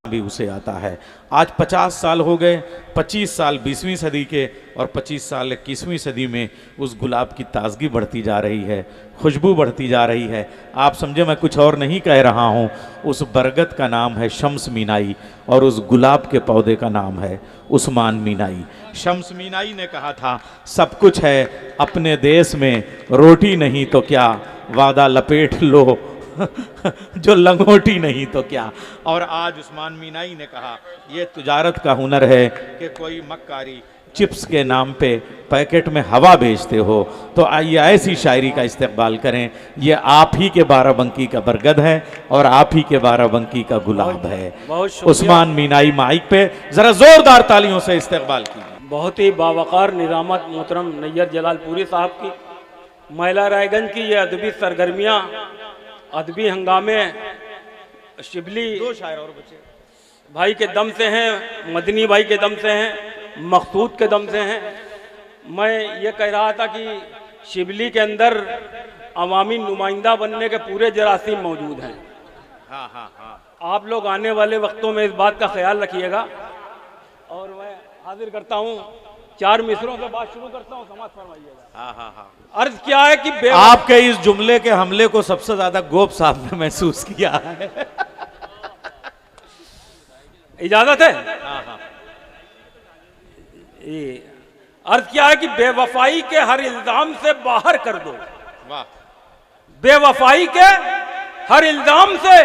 भी उसे आता है। आज 50 साल हो गए, 25 साल 20वीं सदी के और 25 साल 21वीं सदी में उस गुलाब की ताजगी बढ़ती जा रही है, खुशबू बढ़ती जा रही है। आप समझे मैं कुछ और नहीं कह रहा हूँ। उस बरगद का नाम है शम्स मीनाई और उस गुलाब के पौधे का नाम है उस्मान मीनाई। शम्स मीनाई ने कहा था, सब कुछ है अपने देश में, रोटी नहीं तो क्या, वादा लपेट लो जो लंगोटी नहीं तो क्या। और आज उस्मान मीनाई ने कहा, ये तिजारत का हुनर है कि कोई मक्कारी चिप्स के नाम पे पैकेट में हवा बेचते हो, तो आइए ऐसी शायरी का इस्तेक़बाल करें। ये आप ही के बाराबंकी का बरगद है और आप ही के बाराबंकी का गुलाब है। उस्मान मीनाई माइक पे जरा जोरदार तालियों से इस्तेक़बाल कीजिए। बहुत ही बावकार निज़ामत मोहतरम नैयर जलालपुरी साहब की, महिला रायगंज की ये अदबी सरगर्मियाँ, अदबी हंगामे शिबली दो शायर और बचे भाई के दम से हैं, मदनी भाई के दम से हैं, मकसूद के दम से हैं। मैं ये कह रहा था कि शिबली के अंदर अवामी नुमाइंदा बनने के पूरे जरासीम मौजूद हैं। हाँ हाँ हाँ, आप लोग आने वाले वक्तों में इस बात का ख्याल रखिएगा। और मैं हाजिर करता हूँ, 4 मिसरों से बात शुरू करता हूँ, समाज फरमाइएगा। हाँ हाँ हाँ। अर्ज क्या है कि आपके इस जुमले के हमले को सबसे ज्यादा गोप साहब ने महसूस किया है। इजाजत है? हाँ हाँ। अर्ज क्या है कि बेवफाई के हर इल्जाम से बाहर कर दो। वाह। बेवफाई के हर इल्जाम से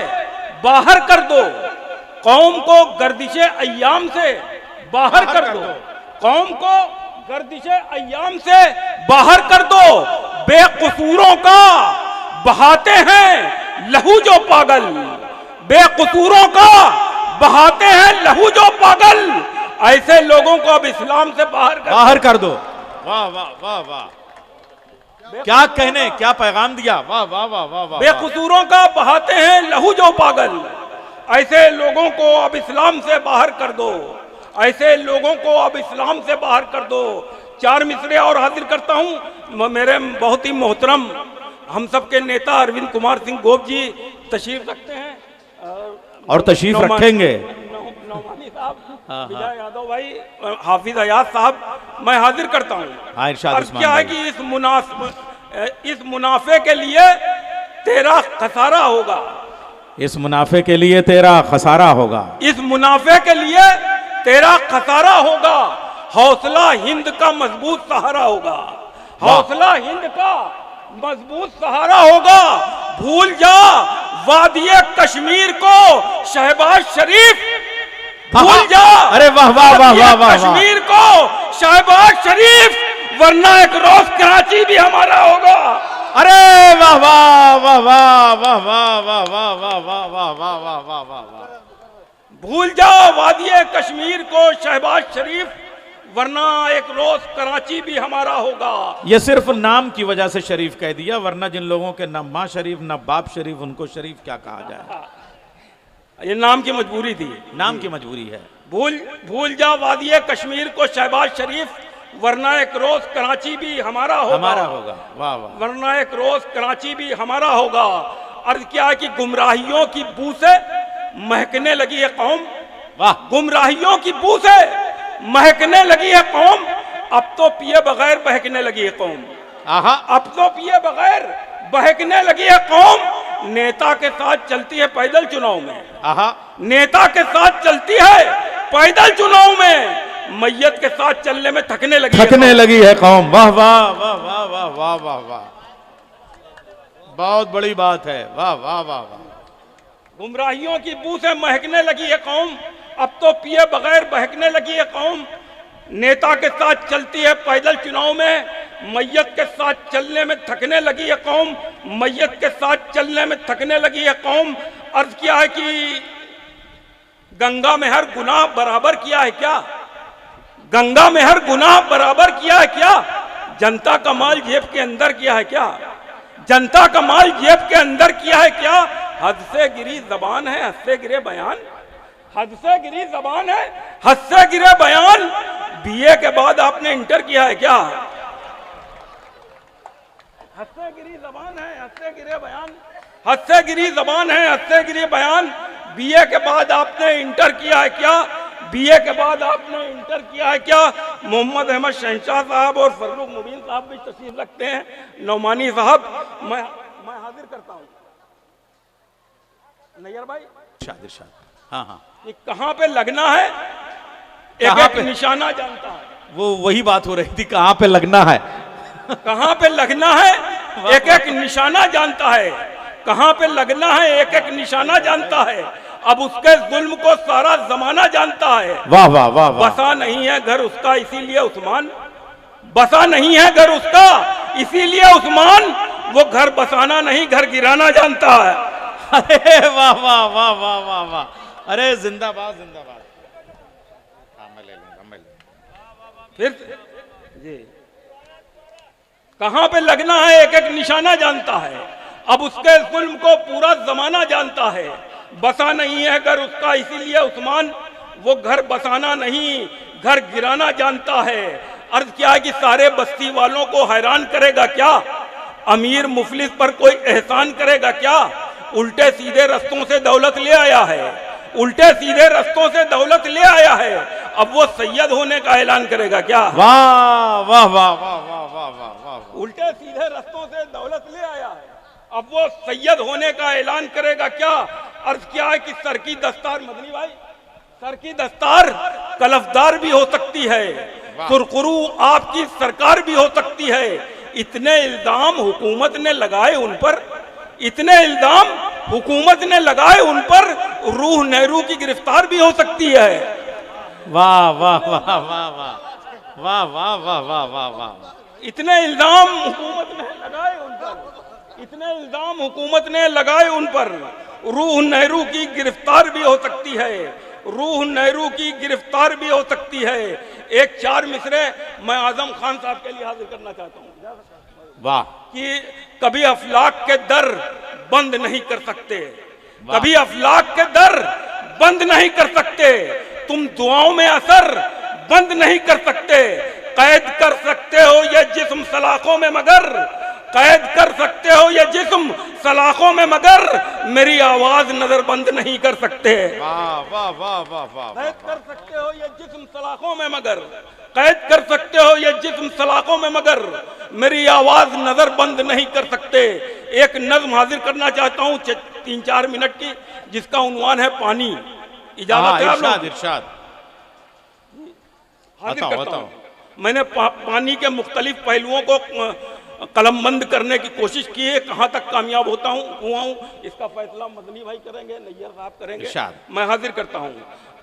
बाहर कर दो, कौम को गर्दिशे अय्याम से बाहर कर दो, कौम को गर्दिशे अय्याम से बाहर कर दो। बेकसूरों का बहाते हैं लहू जो पागल, बेकसूरों का बहाते हैं लहू जो पागल, ऐसे लोगों को अब इस्लाम से बाहर कर दो। वाह वाह वाह वाह, क्या कहने, क्या पैगाम दिया। वाह वाह वाह वाह वाह। बेकसूरों का बहाते हैं लहू जो पागल, ऐसे लोगों को अब इस्लाम से बाहर कर दो, ऐसे लोगों को अब इस्लाम से बाहर कर दो। 4 मिसरे और हाजिर करता हूं। मेरे बहुत ही मोहतरम हम सब के नेता अरविंद कुमार सिंह गोप जी तशरीफ रखते हैं और तशरीफ रखेंगे। नौमानी साहब, विजय यादव भाई, हाफिज अयाज साहब, मैं हाजिर करता हूँ। और क्या है कि इस मुनाफे के लिए तेरा खसारा होगा, इस मुनाफे के लिए तेरा खसारा होगा, इस मुनाफे के लिए तेरा खसारा होगा। हौसला हिंद का मजबूत सहारा होगा, हौसला हिंद का मजबूत सहारा होगा। भूल जा वादिये कश्मीर को शहबाज शरीफ, भूल जा अरे वाह वाह वाह वाह वाह, कश्मीर को शहबाज शरीफ, वरना एक रोज कराची भी हमारा होगा। अरे वाह वाह वाह वाह वाह वाह वाह वाह वाह वाह वाह वाह वाह वाह वाह वाह। भूल जाओ वादिये कश्मीर को शहबाज शरीफ, वरना एक रोज कराची भी हमारा होगा। ये सिर्फ नाम की वजह से शरीफ कह दिया, वरना जिन लोगों के न माँ शरीफ न बाप शरीफ, उनको शरीफ क्या कहा जाए। ये नाम की मजबूरी थी, नाम की मजबूरी है। भूल जा वादिये कश्मीर को शहबाज शरीफ, वरना एक रोज कराची भी हमारा होगा, हमारा होगा। वाह वाह। वरना एक रोज कराची भी हमारा होगा। अर्ज क्या है कि गुमराहियों की बू से महकने लगी है कौम, वाह। गुमराहियों की बू से महकने लगी है कौम, अब तो पिए बगैर बहकने लगी है कौम, आहा, अब तो पिए बगैर बहकने लगी है कौम। नेता के साथ चलती है पैदल चुनाव में, आहा, नेता के साथ चलती है पैदल चुनाव में, मैयत के साथ चलने में थकने लगी है कौम। वाह वाह वाह वाह वाह वाह वाह वाह, बहुत बड़ी बात है। वाह वाह वाह वाह। गुमराहियों की बू से महकने लगी है कौम, अब तो पिए बगैर बहकने लगी है कौम। नेता के साथ चलती है पैदल चुनाव में, मैयत के साथ चलने में थकने लगी है कौम, मैयत के साथ चलने में थकने लगी है कौम। अर्ज किया है कि गंगा में हर गुनाह बराबर किया है क्या, गंगा में हर गुनाह बराबर किया है क्या, जनता का माल जेब के अंदर किया है क्या, जनता का माल जेब के अंदर किया है क्या। हद से गिरी जबान है, हद से गिरे बयान, हद से गिरी जबान है, हद से गिरे बयान। बीए के बाद आपने इंटर किया है क्या, हद से गिरी जबान है, हद से गिरे बयान, हद से गिरी जबान है, हद से गिरे बयान। बीए के बाद आपने इंटर किया है क्या? बीए के बाद आपने इंटर किया है क्या? मोहम्मद अहमद शहनशाह साहब और फर्रुख मुबीन साहब भी तशरीफ रखते हैं, नौमानी साहब, मैं हाजिर करता हूँ। नैयर भाई, इरशाद। हाँ हाँ, ये कहाँ पे लगना है, एक एक निशाना जानता है। वो वही बात हो रही थी, कहाँ पे लगना है, कहाँ पे लगना है, एक एक निशाना जानता है। कहाँ पे लगना है, एक एक निशाना जानता है। अब उसके जुल्म को सारा जमाना जानता है। वाह वाह वाह वाह। बसा नहीं है घर उसका इसीलिए उस्मान, बसा नहीं है घर उसका इसीलिए उस्मान, वो घर बसाना नहीं घर गिराना जानता है। अरे वाह वाह वाह वाह वाह वाह, अरे जिंदाबाद जिंदाबाद। हाँ मैं ले लूंगा, फिर जी, कहां पे लगना है एक एक निशाना जानता है। अब उसके जुल्म को पूरा जमाना जानता है। बसा नहीं है घर उसका इसीलिए उस्मान, वो घर बसाना नहीं घर गिराना जानता है। अर्ज क्या है कि सारे बस्ती वालों को हैरान करेगा क्या, अमीर मुफलिस पर कोई एहसान करेगा क्या। उल्टे सीधे रस्तों से दौलत ले आया है, उल्टे सीधे रस्तों से दौलत ले आया है। अब वो सैयद होने का ऐलान करेगा क्या। वाह वाह वाह वाह वाह वाह वाह। उल्टे सीधे रस्तों से दौलत ले आया है, अब वो सैयद होने का ऐलान करेगा क्या। अर्ज क्या है कि सर की दस्तार, मदनी भाई, सर की दस्तार कलफदार भी हो सकती है, सुरखरू आपकी सरकार भी हो सकती है। इतने इल्जाम हुकूमत ने लगाए उन पर, इतने इल्जाम हुकूमत ने लगाए उन पर, रूह नेहरू की गिरफ्तार भी हो सकती है। वाह वाह वाह वाह वाह वाह वाह वाह वाह वाह वाह। इतने इल्जाम हुकूमत ने लगाए उन पर, इतने इल्जाम हुकूमत ने लगाए उन पर, रूह नेहरू की गिरफ्तार भी हो सकती है, रूह नेहरू की गिरफ्तार भी हो सकती है। एक चार मिसरे मैं आजम खान साहब के लिए हाजिर करना चाहता हूँ। वाह। कि कभी अफलाक के दर बंद नहीं कर सकते, कभी अफलाक के दर बंद नहीं कर सकते, तुम दुआओं में असर बंद नहीं कर सकते। कैद कर सकते हो ये जिस्म सलाखों में मगर, कैद कर सकते हो ये जिस्म सलाखों में मगर, मेरी आवाज नजर बंद नहीं कर सकते। वाह वाह वाह वाह वाह। कैद कर सकते हो ये जिस्म सलाखों में मगर, कैद कर सकते हो ये जिस्म सलाखों में मगर, मेरी आवाज नजर बंद नहीं कर सकते। एक नज्म हाजिर करना चाहता हूँ 3-4 मिनट की, जिसका उन्वान है पानी। इजाजत है आप लोग? इरशाद। हाजिर करता हूँ। मैंने पानी के मुख्तलिफ पहलुओं को कलमबंद करने की कोशिश की है, कहाँ तक कामयाब हुआ हूँ इसका फैसला मदनी भाई करेंगे, नैयर साहब करेंगे। मैं हाजिर करता हूँ।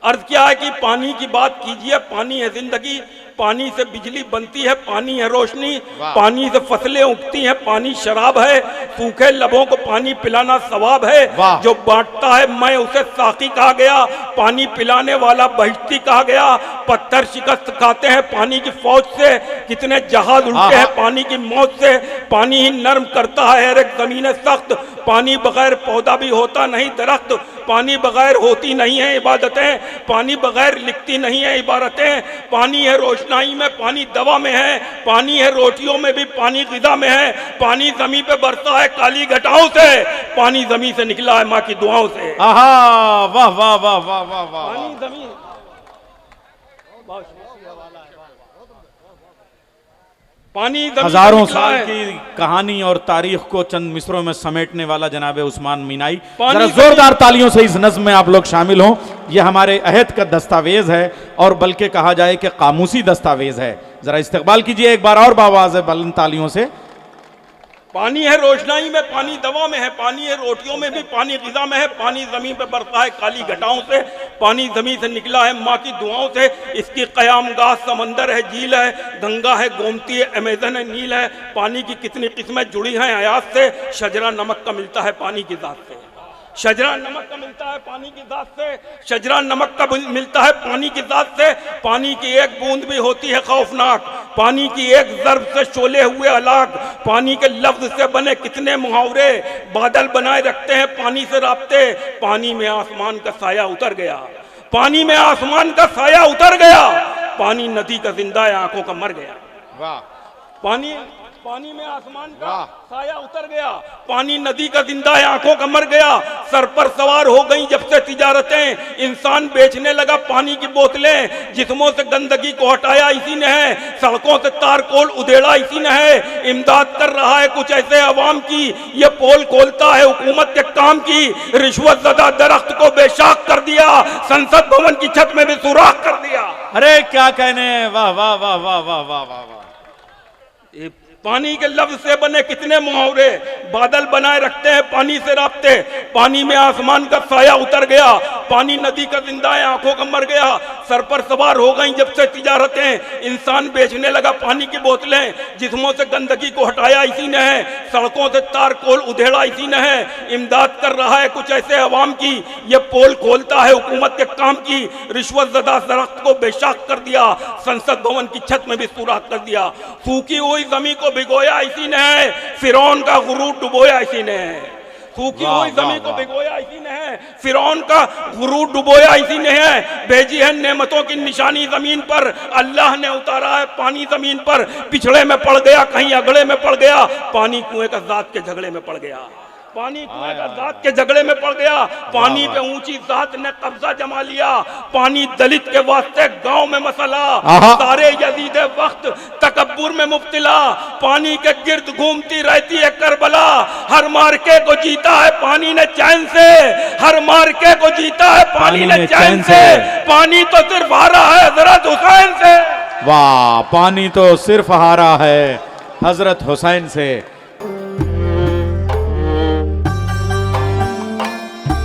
अर्ज क्या है कि पानी की बात कीजिए, पानी है जिंदगी, पानी से बिजली बनती है, पानी है रोशनी, पानी से फसलें उगती हैं, पानी शराब है, सूखे लबों को पानी पिलाना सवाब है। जो बांटता है मैं उसे साकी कहा गया, पानी पिलाने वाला बहिश्ती कहा गया। पत्थर शिकस्त खाते हैं पानी की फौज से, कितने जहाज उल्टे हैं पानी की मौत से। पानी ही नर्म करता है हर एक जमीन सख्त, पानी बगैर पौधा भी होता नहीं दरख्त, पानी बगैर होती नहीं है इबादतें, पानी बगैर लिखती नहीं है इबारतें। पानी है रोशनाई में, पानी दवा में है, पानी है रोटियों में भी, पानी ग़िज़ा में है। पानी जमीन पे बरसा है काली घटाओं से, पानी जमीन से निकला है माँ की दुआओं से। वाह वाह वाह वाह वाह वाह। पानी जमीन, पानी हजारों साल की कहानी और तारीख को चंद मिसरों में समेटने वाला जनाब उस्मान मीनाई। जरा जोरदार तालियों से इस नज्म में आप लोग शामिल हों। यह हमारे अहद का दस्तावेज है और बल्कि कहा जाए कि कामूसी दस्तावेज है। जरा इस्तकबाल कीजिए एक बार और बावाज़ है बुलंद तालियों से। पानी है रोशनाई में, पानी दवा में है, पानी है रोटियों में भी, पानी ग़िज़ा में है। पानी ज़मीन पे बरसा है काली घटाओं से, पानी ज़मीन से निकला है माँ की दुआओं से। इसकी क़यामगाह समंदर है, झील है, गंगा है, गोमती है, अमेज़न है, नील है। पानी की कितनी किस्में जुड़ी हैं हयात से, शजरा नमक का मिलता है पानी की ज़ात से, शजरा नमक का मिलता है पानी की ज़ात से, शजरा नमक का मिलता है पानी की ज़ात से। पानी की एक बूंद भी होती है खौफनाक, पानी की एक ज़र्ब से शोले हुए हलाक। पानी के लफ्ज़ से बने कितने मुहावरे, बादल बनाए रखते हैं पानी से राब्ते। पानी में आसमान का साया उतर गया, पानी में आसमान का साया उतर गया। पानी नदी का जिंदा है आंखों का मर गया। वाह। पानी में आसमान का साया उतर गया, पानी नदी का जिंदा है आंखों का मर गया। सर पर सवार हो गई जब से तिजारतें, इंसान बेचने लगा पानी की बोतलें, जिस्मों से गंदगी को हटाया इसी ने है, सड़कों से तारकोल उधेड़ा इसी ने है, इमदाद कर रहा है कुछ ऐसे अवाम की, ये पोल खोलता है हुकूमत के काम की, रिश्वत ज़दा दरख्त को बेशाक कर दिया, संसद भवन की छत में भी सुराख कर दिया। अरे क्या कहने, वाह वाह वाह वाह वाह वाह वाह वाह। ये पानी के लफ्ज से बने कितने मुहावरे, बादल बनाए रखते हैं पानी से राब्ते, पानी में आसमान का साया उतर गया, पानी नदी का जिंदा है आंखों का मर गया, सर पर सवार हो गई जब से तिजारतें, इंसान बेचने लगा पानी की बोतलें, जिस्मों से गंदगी को हटाया इसी ने है, सड़कों से तारकोल उधेड़ा इसी ने है, इमदाद कर रहा है कुछ ऐसे अवाम की, ये पोल खोलता है हुकूमत के काम की, रिश्वत ज़दा दरख्त को बेशाक कर दिया, संसद भवन की छत में भी सुराख कर दिया, सूखी हुई जमीन को भिगोया इसी ने है, फिरौन का गुरूर डुबोया इसी ने है, सूखी हुई जमीन को भिगोया इसी ने है, फिरौन का गुरूर डुबोया इसी ने है, भेजी है नेमतों की निशानी जमीन पर, अल्लाह ने उतारा है पानी जमीन पर, पिछड़े में पड़ गया कहीं अगड़े में पड़ गया, पानी कुएं का जात के झगड़े में पड़ गया, पानी कुएं का जात के झगड़े में पड़ गया, पानी पे ऊंची जात ने कब्जा जमा लिया, पानी दलित के वास्ते गांव में मसला, सारे यजीद वक्त तकब्बुर में मुब्तला, पानी के गिर्द घूमती रहती है करबला, हर मार्के को जीता है पानी ने चैन से, हर मार्के को जीता है पानी ने चैन से, पानी तो सिर्फ हारा है हजरत हुसैन से। वाह, पानी तो सिर्फ हारा है हजरत हुसैन से।